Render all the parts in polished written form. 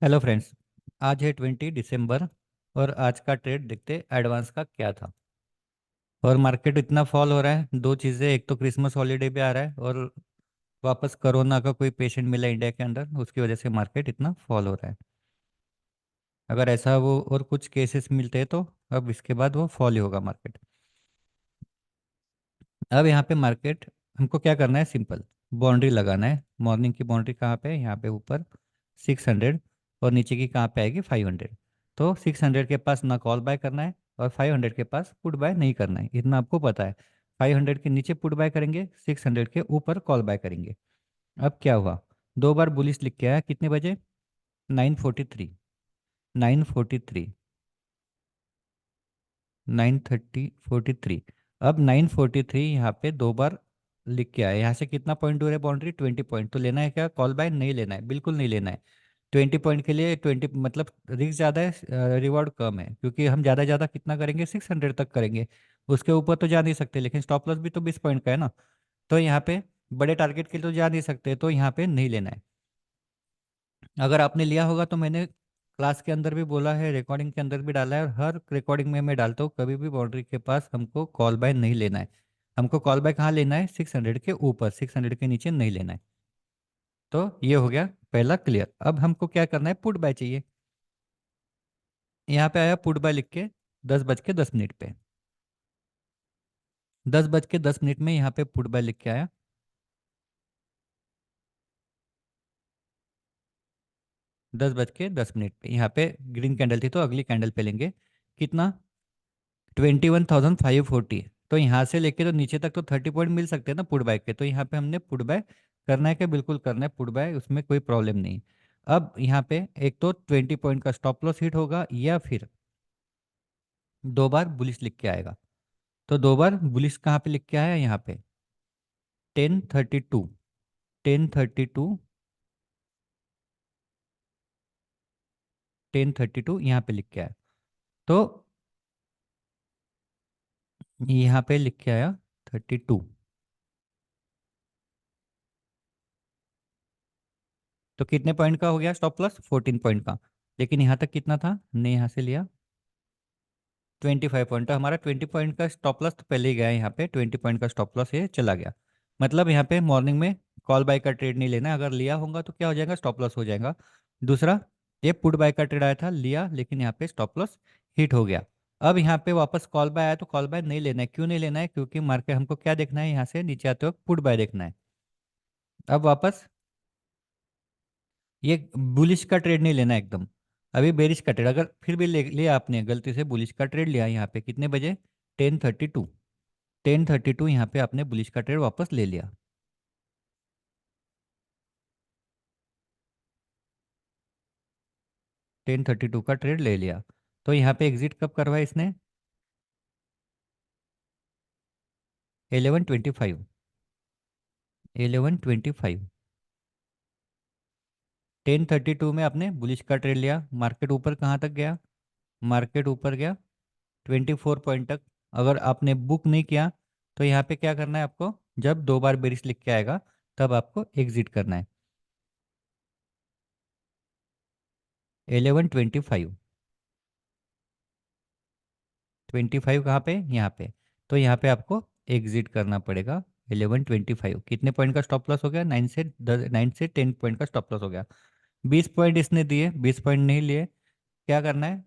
Hello friends. आज है 20 दिसंबर और आज का ट्रेड देखते एडवांस का क्या था। और मार्केट इतना फॉल हो रहा है, दो चीज़ें, एक तो क्रिसमस हॉलीडे भी आ रहा है और वापस कोरोना का कोई पेशेंट मिला इंडिया के अंदर, उसकी वजह से मार्केट इतना फॉल हो रहा है। अगर ऐसा वो और कुछ केसेस मिलते हैं तो अब इसके बाद वो फॉल ही होगा मार्केट। अब यहाँ पे मार्केट, हमको क्या करना है, सिंपल बाउंड्री लगाना है। मॉर्निंग की बाउंड्री कहाँ पे है, यहाँ पे ऊपर 600, और नीचे की कहाँ पे आएगी, 500। तो 600 के पास ना कॉल बाय करना है और 500 के पास पुट बाय नहीं करना है, इतना आपको पता है। 500 के नीचे पुट बाय करेंगे, 600 के ऊपर कॉल बाय करेंगे। अब क्या हुआ, दो बार बुलिश लिख के आया, कितने बजे, 9:43, 9:43, 9:43। अब 9:43 यहाँ पे दो बार लिख के आया, यहाँ से कितना पॉइंट दूर है बाउंड्री, 20 पॉइंट। तो लेना है क्या, कॉल बाय नहीं लेना है, बिल्कुल नहीं लेना है। 20 पॉइंट के लिए 20 मतलब रिस्क ज़्यादा है, रिवॉर्ड कम है, क्योंकि हम ज़्यादा ज़्यादा कितना करेंगे, 600 तक करेंगे। उसके ऊपर तो जा नहीं सकते, लेकिन स्टॉप लॉस भी तो 20 पॉइंट का है ना। तो यहाँ पे बड़े टारगेट के लिए तो जा नहीं सकते, तो यहाँ पे नहीं लेना है। अगर आपने लिया होगा तो मैंने क्लास के अंदर भी बोला है, रिकॉर्डिंग के अंदर भी डाला है, और हर रिकॉर्डिंग में मैं डालता हूँ, कभी भी बाउंड्री के पास हमको कॉल बाय नहीं लेना है। हमको कॉल बाय कहाँ लेना है, 600 के ऊपर, 600 के नीचे नहीं लेना है। तो ये हो गया पहला क्लियर। अब हमको क्या करना है, पुट बाय चाहिए। यहाँ पे आया पुट बाय लिख के 10:10 पे, 10:10 में यहाँ पे पुट बाय लिख के आया। 10:10 पे यहाँ पे ग्रीन कैंडल थी, तो अगली कैंडल पे लेंगे कितना, 21,540। तो यहाँ से लेके तो नीचे तक तो 30 पॉइंट मिल सकते हैं ना पुट बाय के, तो यहाँ पे हमने पुट बाय करना है, क्या बिल्कुल करना है पुट बाय, उसमें कोई प्रॉब्लम नहीं। अब यहाँ पे एक तो 20 पॉइंट का स्टॉप लॉस हिट होगा, या फिर दो बार बुलिश लिख के आएगा। तो दो बार बुलिश कहाँ पे लिख के आया, यहाँ पे 10:32, 10:32, 10:32 यहाँ पे लिख के आया। तो यहाँ पे लिख के आया 32। तो कितने पॉइंट का हो गया स्टॉप लॉस, 14 पॉइंट का। लेकिन यहाँ तक कितना था, हमने यहाँ से लिया 25 पॉइंट। तो हमारा 20 पॉइंट का स्टॉप लॉस तो पहले ही गया है, यहाँ पे 20 पॉइंट का स्टॉप लॉस ये चला गया। मतलब यहाँ पे मॉर्निंग में कॉल बाय का ट्रेड नहीं लेना है, अगर लिया होगा तो क्या हो जाएगा, स्टॉप लॉस हो जाएगा। दूसरा, ये पुट बाय का ट्रेड आया था, लिया, लेकिन यहाँ पे स्टॉप लॉस हिट हो गया। अब यहाँ पे वापस कॉल बाय आया, तो कॉल बाय नहीं लेना है। क्यों नहीं लेना है, क्योंकि मार्केट हमको क्या देखना है, यहाँ से नीचे आते वक्त पुट बाय देखना है। अब वापस ये बुलिश का ट्रेड नहीं लेना है एकदम, अभी बेरिश का ट्रेड। अगर फिर भी ले लिया आपने गलती से बुलिश का ट्रेड लिया, यहाँ पे कितने बजे, 10:32, 10:32 यहाँ पे आपने बुलिश का ट्रेड वापस ले लिया। 10:32 का ट्रेड ले लिया, तो यहाँ पे एग्जिट कब करवाया इसने, 11:25, 11:25। 10:32 में आपने बुलिश का ट्रेड लिया, मार्केट ऊपर कहाँ तक गया, मार्केट ऊपर गया 24 पॉइंट तक। अगर आपने बुक नहीं किया तो यहाँ पे क्या करना है आपको, जब दो बार बेरिश लिख के आएगा तब आपको एग्जिट करना है। 11:25, 25 कहाँ पे, यहाँ पे। तो यहाँ पे आपको एग्जिट करना पड़ेगा। 11:25 कितने पॉइंट का स्टॉप लॉस हो गया, 9 से 10 पॉइंट का स्टॉप लॉस हो गया। 20 पॉइंट इसने दिए, 20 पॉइंट नहीं लिए, क्या करना है,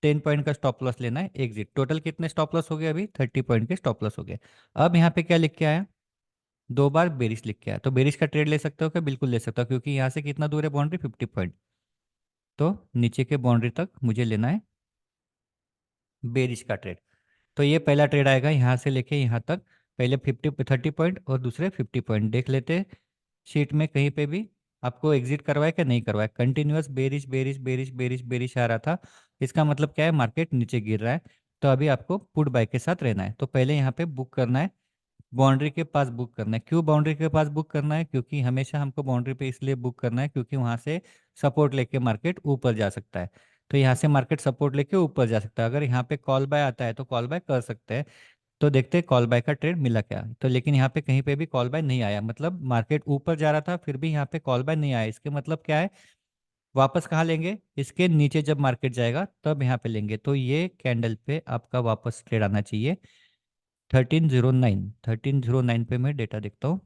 10 पॉइंट का स्टॉप लॉस लेना है, एग्जिट। टोटल कितने स्टॉप लॉस हो गए, अभी 30 पॉइंट के स्टॉप लॉस हो गए। अब यहाँ पे क्या लिख के आया, दो बार बेरिश लिख के आया। तो बेरिश का ट्रेड ले सकते हो क्या, बिल्कुल ले सकता हो, क्योंकि यहाँ से कितना दूर है बाउंड्री, 50 पॉइंट। तो नीचे के बाउंड्री तक मुझे लेना है बेरिश का ट्रेड। तो ये पहला ट्रेड आएगा यहाँ से लेके यहाँ तक, पहले 30 पॉइंट और दूसरे 50 पॉइंट देख लेते हैं शीट में कहीं पे भी आपको एग्जिट करवाया क्या नहीं करवाया। कंटिन्यूअस बेरिश बेरिश बेरिश बेरिश बेरिश आ रहा था, इसका मतलब क्या है, मार्केट नीचे गिर रहा है। तो अभी आपको पुट बाय के साथ रहना है, तो पहले यहाँ पे बुक करना है, बाउंड्री के पास बुक करना है। क्यों बाउंड्री के पास बुक करना है, क्योंकि हमेशा हमको बाउंड्री पे इसलिए बुक करना है क्योंकि वहां से सपोर्ट लेके मार्केट ऊपर जा सकता है। तो यहाँ से मार्केट सपोर्ट लेके ऊपर जा सकता है, अगर यहाँ पे कॉल बाय आता है तो कॉल बाय कर सकते हैं। तो देखते हैं कॉल बाय का ट्रेड मिला क्या, तो लेकिन यहाँ पे कहीं पे भी कॉल बाय नहीं आया, मतलब मार्केट ऊपर जा रहा था फिर भी यहाँ पे कॉल बाय नहीं आया, इसके मतलब क्या है, वापस कहाँ लेंगे, इसके नीचे जब मार्केट जाएगा तब यहाँ पे लेंगे, तो ये कैंडल पे आपका वापस ट्रेड आना चाहिए 1309। 1309 पे मैं डेटा देखता हूँ।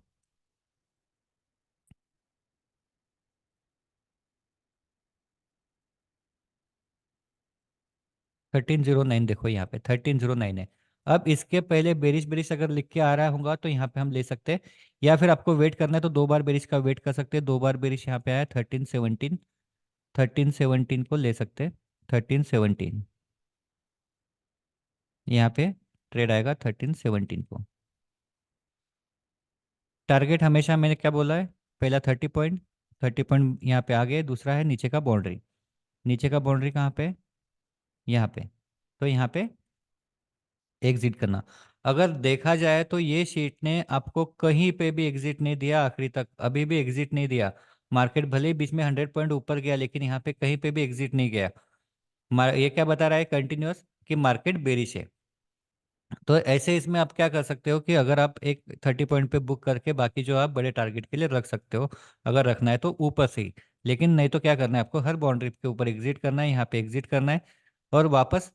1309 देखो यहाँ पे 1309 है। अब इसके पहले बेरिश बेरिश अगर लिख के आ रहा होगा तो यहाँ पे हम ले सकते हैं, या फिर आपको वेट करना है तो दो बार बेरिश का वेट कर सकते हैं। दो बार बेरिश यहाँ पे आया 1317, 1317 को ले सकते हैं। 1317 यहाँ पे ट्रेड आएगा 1317 को। टारगेट हमेशा मैंने क्या बोला है, पहला 30 पॉइंट, 30 पॉइंट यहाँ पे आ गए। दूसरा है नीचे का बाउंड्री, नीचे का बाउंड्री कहाँ पे, यहाँ पे। तो यहाँ पे एग्जिट करना। अगर देखा जाए तो ये शीट ने आपको कहीं पे भी एग्जिट नहीं दिया, आखिरी तक अभी भी एग्जिट नहीं दिया। मार्केट भले ही बीच में 100 पॉइंट ऊपर गया, लेकिन यहाँ पे कहीं पे भी एग्जिट नहीं गया। ये क्या बता रहा है कंटिन्यूअस, कि मार्केट बेरिश है। तो ऐसे इसमें आप क्या कर सकते हो कि अगर आप एक 30 पॉइंट पे बुक करके बाकी जो आप बड़े टारगेट के लिए रख सकते हो, अगर रखना है तो ऊपर से ही। लेकिन नहीं तो क्या करना है आपको, हर बाउंड्री के ऊपर एग्जिट करना है, यहाँ पे एग्जिट करना है, और वापस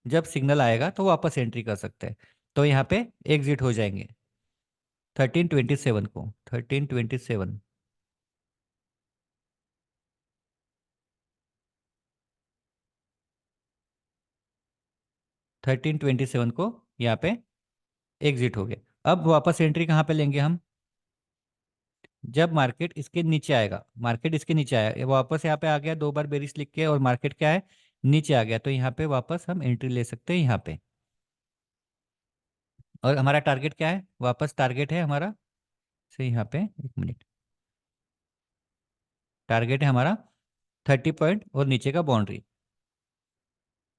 जब सिग्नल आएगा तो वापस एंट्री कर सकते हैं। तो यहाँ पे एग्जिट हो जाएंगे 1327 को। 1327, 1327 को यहाँ पे एग्जिट हो गए। अब वापस एंट्री कहाँ पे लेंगे हम, जब मार्केट इसके नीचे आएगा। मार्केट इसके नीचे आया, ये वापस यहाँ पे आ गया, दो बार बेरिश लिख के, और मार्केट क्या है, नीचे आ गया, तो यहाँ पे वापस हम एंट्री ले सकते हैं यहाँ पे। और हमारा टारगेट क्या है, वापस टारगेट है हमारा, से यहाँ पे एक मिनट, टारगेट है हमारा 30 पॉइंट और नीचे का बाउंड्री।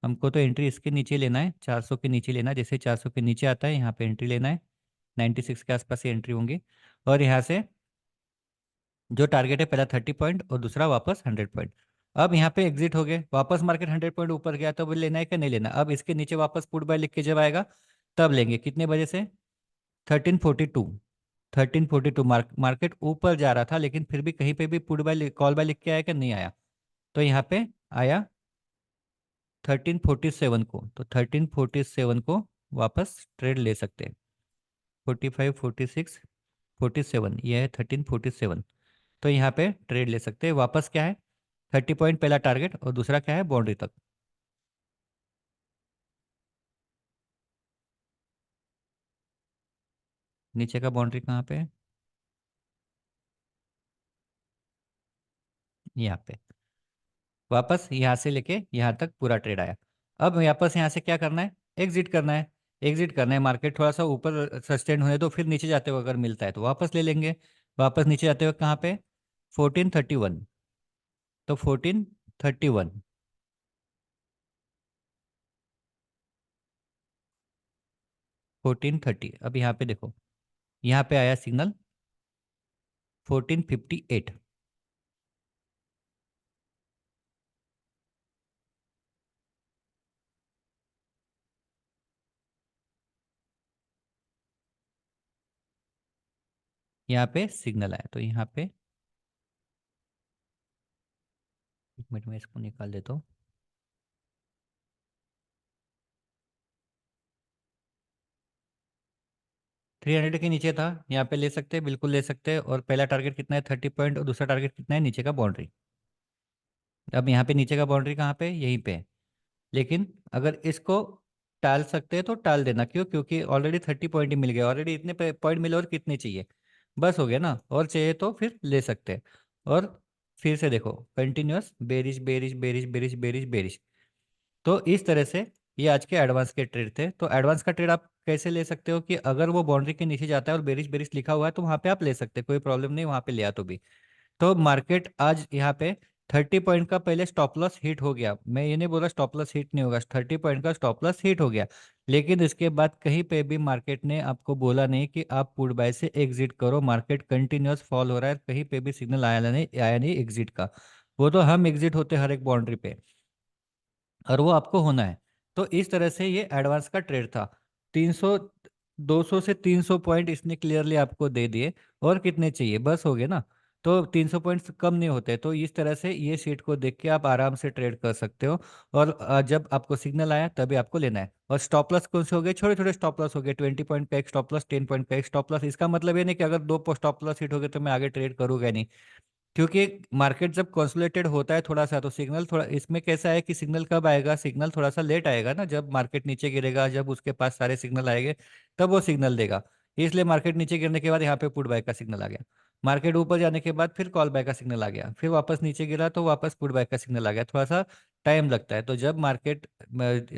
हमको तो एंट्री इसके नीचे लेना है, 400 के नीचे लेना है। जैसे 400 के नीचे आता है यहाँ पे एंट्री लेना है, 96 के आसपास ही एंट्री होंगी। और यहाँ से जो टारगेट है, पहला 30 पॉइंट और दूसरा वापस 100 पॉइंट। अब यहाँ पे एग्जिट हो गए, वापस मार्केट 100 पॉइंट ऊपर गया, तो अब लेना है कि नहीं लेना। अब इसके नीचे वापस पुट बाय लिख के जब आएगा तब लेंगे, कितने बजे से, 1342। 1342 मार्केट ऊपर जा रहा था, लेकिन फिर भी कहीं पे भी पुट बाय कॉल बाय लिख के आया कि नहीं आया, तो यहाँ पे आया 1347 को। तो 1347 को वापस ट्रेड ले सकते हैं। 45, 46, 47, ये है 1347। तो यहाँ पे ट्रेड ले सकते हैं। वापस क्या है, 30 पॉइंट पहला टारगेट, और दूसरा क्या है, बाउंड्री तक। नीचे का बाउंड्री कहाँ पे है, यहाँ पे। वापस यहाँ से लेके यहाँ तक पूरा ट्रेड आया। अब वापस यहाँ से क्या करना है, एग्जिट करना है। एग्जिट करना है, मार्केट थोड़ा सा ऊपर सस्टेन होने तो फिर नीचे जाते हुए अगर मिलता है तो वापस ले लेंगे। वापस नीचे जाते हुए कहाँ पे, 1431। तो 1431, 1430। अब यहाँ पे देखो, यहाँ पे आया सिग्नल 1458। यहाँ पे सिग्नल आया, तो यहाँ पे एक मिनट में इसको निकाल देता हूँ। 300 के नीचे था, यहाँ पे ले सकते हैं, बिल्कुल ले सकते हैं। और पहला टारगेट कितना है, 30 पॉइंट, और दूसरा टारगेट कितना है, नीचे का बाउंड्री। अब यहाँ पे नीचे का बाउंड्री कहाँ पे है, यहीं पे है। लेकिन अगर इसको टाल सकते हैं तो टाल देना, क्यों, क्योंकि ऑलरेडी 30 पॉइंट ही मिल गया, ऑलरेडी इतने पॉइंट मिले, और कितने चाहिए, बस हो गया ना। और चाहिए तो फिर ले सकते हैं। और फिर से देखो, कंटिन्यूअस बेरिश बेरिश बेरिश बेरिश बेरिश बेरिश। तो इस तरह से ये आज के एडवांस के ट्रेड थे। तो एडवांस का ट्रेड आप कैसे ले सकते हो, कि अगर वो बाउंड्री के नीचे जाता है और बेरिश बेरिश लिखा हुआ है तो वहां पे आप ले सकते हैं, कोई प्रॉब्लम नहीं, वहां पे लिया तो भी। तो मार्केट आज यहाँ पे 30 पॉइंट का पहले स्टॉप लॉस हिट हो गया। मैं ये नहीं बोला स्टॉप लॉस हिट नहीं होगा, 30 पॉइंट का स्टॉप लॉस हिट हो गया। लेकिन इसके बाद कहीं पे भी मार्केट ने आपको बोला नहीं कि आप पुट बाय से एग्जिट करो। मार्केट कंटिन्यूअस फॉल हो रहा है, कहीं पे भी सिग्नल आया नहीं एग्जिट का। वो तो हम एग्जिट होते हर एक बाउंड्री पे, और वो आपको होना है। तो इस तरह से ये एडवांस का ट्रेड था। 300, 200 से 300 पॉइंट इसने क्लियरली आपको दे दिए। और कितने चाहिए, बस हो गए ना। तो 300 पॉइंट्स कम नहीं होते। तो इस तरह से ये शीट को देख के आप आराम से ट्रेड कर सकते हो। और जब आपको सिग्नल आया तभी आपको लेना है। और स्टॉप लॉस कौन से हो गए, छोटे छोटे स्टॉप लॉस हो गए, 20 पॉइंट का एक स्टॉप लॉस, 10 पॉइंट का एक स्टॉप लॉस। इसका मतलब ये नहीं कि अगर दो स्टॉप लॉस हिट हो गए तो मैं आगे ट्रेड करूंगा नहीं। क्योंकि मार्केट जब कंसोलिडेटेड होता है थोड़ा सा, तो सिग्नल थोड़ा इसमें कैसा है कि सिग्नल कब आएगा, सिग्नल थोड़ा सा लेट आएगा ना, जब मार्केट नीचे गिरेगा, जब उसके पास सारे सिग्नल आएंगे तब वो सिग्नल देगा। इसलिए मार्केट नीचे गिरने के बाद यहाँ पे पुट बाय का सिग्नल आ गया, मार्केट ऊपर जाने के बाद फिर कॉल बाय का सिग्नल आ गया, फिर वापस नीचे गिरा तो वापस पुट बाय का सिग्नल आ गया, थोड़ा सा टाइम लगता है। तो जब मार्केट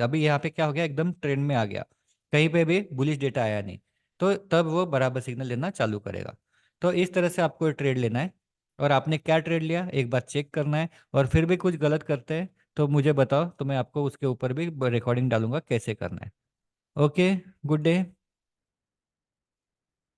अभी यहाँ पे क्या हो गया, एकदम ट्रेंड में आ गया, कहीं पे भी बुलिश डेटा आया नहीं, तो तब वो बराबर सिग्नल लेना चालू करेगा। तो इस तरह से आपको ट्रेड लेना है। और आपने क्या ट्रेड लिया एक बार चेक करना है। और फिर भी कुछ गलत करते हैं तो मुझे बताओ, तो मैं आपको उसके ऊपर भी रिकॉर्डिंग डालूंगा कैसे करना है। Okay, good day.